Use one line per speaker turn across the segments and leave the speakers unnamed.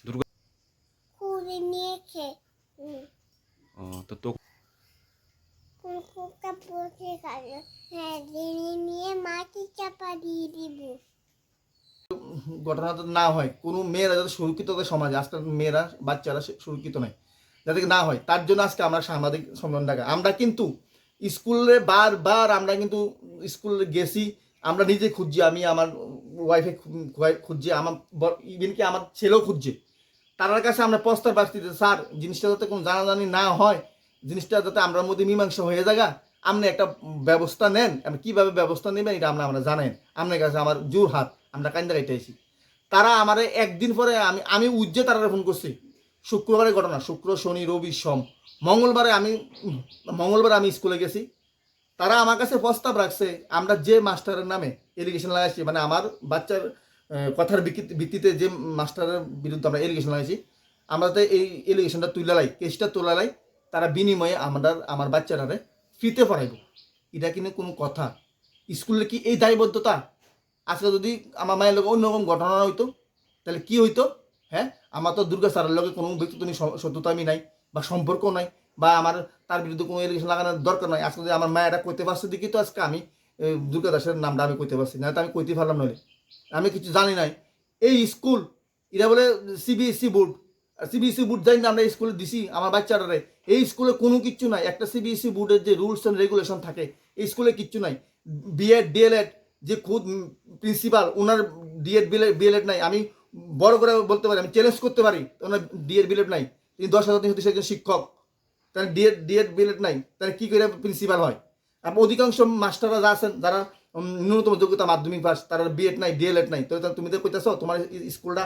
দুর্গা
কুড়ি নিয়েছে
ও তো
কুকুরটা পচে গেল। হ্যাঁ, নিয়ে মাটি চাপা দিয়ে দিব।
ঘটনা যাতে না হয়, কোনো মেয়েরা যাতে সুরক্ষিত থাকে সমাজে, আজকাল মেয়েরা বাচ্চারা সুরক্ষিত নয়, যাতে না হয় তার জন্য আজকে আমরা সাংবাদিক সম্মেলন ডাকা। আমরা কিন্তু স্কুলে বারবার আমরা কিন্তু স্কুলে গেছি, আমরা নিজে খুঁজছি, আমি আমার ওয়াইফে খুঁজছি, আমার ইভেন কি আমার ছেলেও খুঁজছে। তার কাছে আমরা প্রস্তাব রাখছি যে স্যার জিনিসটা যাতে কোনো জানাজানি না হয়, জিনিসটা যাতে আমরা মধ্যে মীমাংসা হয়ে যায়, আপনি একটা ব্যবস্থা নেন। আপনি কীভাবে ব্যবস্থা নেবেন এটা আমরা জানেন। আপনার কাছে আমার জোর হাত, আমরা কান্দা গাইতেছি। তারা আমার একদিন পরে আমি উজ্জে তারা ফোন করছি। শুক্রবারের ঘটনা, শুক্র শনি রবি সোম, মঙ্গলবারে আমি স্কুলে গেছি। তারা আমার কাছে প্রস্তাব রাখছে আমরা যে মাস্টারের নামে এলিগেশন লাগাইছি, মানে আমার বাচ্চার কথার ভিত্তিতে যে মাস্টারের বিরুদ্ধে আমরা এলিগেশন লাগাইছি, আমরা তো এই এলিগেশনটা কেসটা তোলালাই তারা বিনিময়ে আমার বাচ্চারারে ফ্রিতে পড়াইব। এটা কিন্তু কোনো কথা? স্কুলে কি এই দায়বদ্ধতা? আজকে যদি আমার মায়ের লোক অন্যরকম ঘটনা হইতো তাহলে কি হইতো? হ্যাঁ, আমার তো দুর্গা স্যারের লগে কোনো ব্যক্তিগত সত্যতা আমি নাই বা সম্পর্ক নাই, বা আমার তার বিরুদ্ধে কোনো এলিগেশন লাগানোর দরকার নাই। আজকে যদি আমার মায়েরা কইতে পারছে দেখি তো আজকে আমি দুর্গা দাসের নামটা আমি কইতে পারছি না, তো আমি কইতে পারলাম নইলে আমি কিছু জানি নাই। এই স্কুল এরা বলে সিবিএসসি বোর্ড, সিবিএসসি বোর্ড যাই না আমরা স্কুলে দিছি আমার বাচ্চাটারে। এই স্কুলে কোনো কিচ্ছু নাই। একটা সিবিএসসি বোর্ডের যে রুলস অ্যান্ড রেগুলেশন থাকে এই স্কুলে কিচ্ছু নাই। বিএড ডিএলএড যে খুদ প্রিন্সিপাল ওনার ডিএড নাই। আমি বড় করে বলতে পারি, আমি চ্যালেঞ্জ করতে পারি ওনার ডিএড বিএড নাই। তিনি 10,000 একজন শিক্ষক, তাহলে ডিএড বিএড নাই, তাহলে কী করে প্রিন্সিপাল হয়? আর অধিকাংশ মাস্টাররা যা আছেন যারা ন্যূনতম যোগ্যতা মাধ্যমিক পাস, তারা বিএড নাই ডিএলএড নাই। তো তুমি তো কইতেছ তোমার স্কুলটা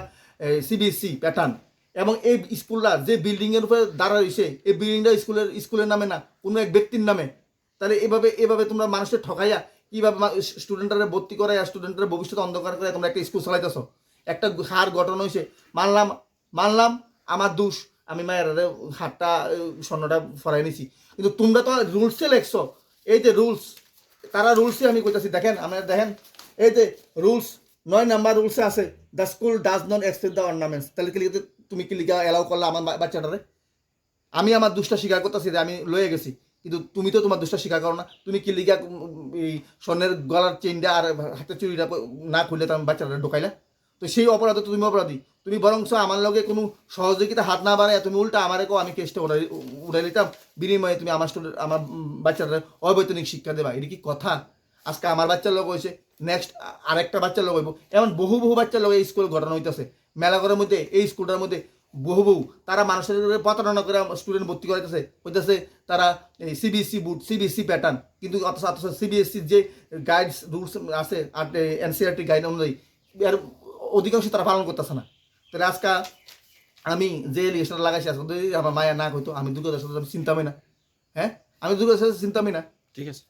সিবিএসসি প্যাটার্ন, এবং এই স্কুলটা যে বিল্ডিংয়ের উপরে দাঁড়া রয়েছে এই বিল্ডিংটা স্কুলের নামে না, কোনো এক ব্যক্তির নামে। তাহলে এভাবে তোমরা মানুষের ঠকাইয়া কীভাবে স্টুডেন্টরা ভর্তি করায়, স্টুডেন্টরা ভবিষ্যৎ অন্ধকার করে তোমরা একটা স্কুল চালাইতেছ। একটা হার ঘটনা হয়েছে, মানলাম আমার দোষ, আমি মায়ের হাতটা স্বর্ণটা ফরাই নিছি, কিন্তু তোমরা তো রুলসে লেখছো। এই যে রুলস, তারা রুলসে আমি কইতাছি দেখেন, আপনারা দেখেন এই যে রুলস 9 নাম্বার রুলসে আছে the school does not accept the ornaments. তাহলে কি লিখে তুমি কি লিখা অ্যালাউ করলে আমার বাচ্চাটারে? আমি আমার দোষটা স্বীকার করতেছি যে আমি লয়ে গেছি, কিন্তু তুমি তো তোমার দোষটা স্বীকার করো না। তুমি কি লিখা এই স্বর্ণের গলার চেইনটা আর হাতের চুরিটা না খুললে তো আমি বাচ্চাটা ঢোকাইলা? তো সেই অপরাধে তো তুমি অপরাধী। তুমি বরংস আমার লগে কোনো সহযোগিতা হাত না বাড়ায় তুমি উল্টা আমারে কো আমি কেসটা উড়াই নিতাম, বিনিময়ে তুমি আমার বাচ্চাটা অবৈতনিক শিক্ষা দেবা। এটা কি কথা? আজকে আমার বাচ্চার লোক হয়েছে, নেক্সট আরেকটা বাচ্চার লোক হইব, এমন বহু বাচ্চার লোক এই স্কুল ঘটনা হইতেছে। মেলাঘরের মধ্যে এই স্কুলটার মধ্যে বহু তারা মানুষের প্রতারণা করে স্টুডেন্ট ভর্তি হইতেছে তারা সিবিএসসি বোর্ড সিবিএসসি প্যাটার্ন, কিন্তু অথচ সিবিএসসির যে গাইডস রুলস আছে আর এনসিআরটি গাইড অনুযায়ী এর অধিকাংশ তারা পালন করতেছে না। তাহলে আজকে আমি যে লিস্টটা লাগাইছি আজকে যদি আমার মায়া না হইতো আমি দুর্গা দাসের চিন্তামই না। হ্যাঁ, আমি দুর্গা দাসের চিন্তামই না।
ঠিক আছে।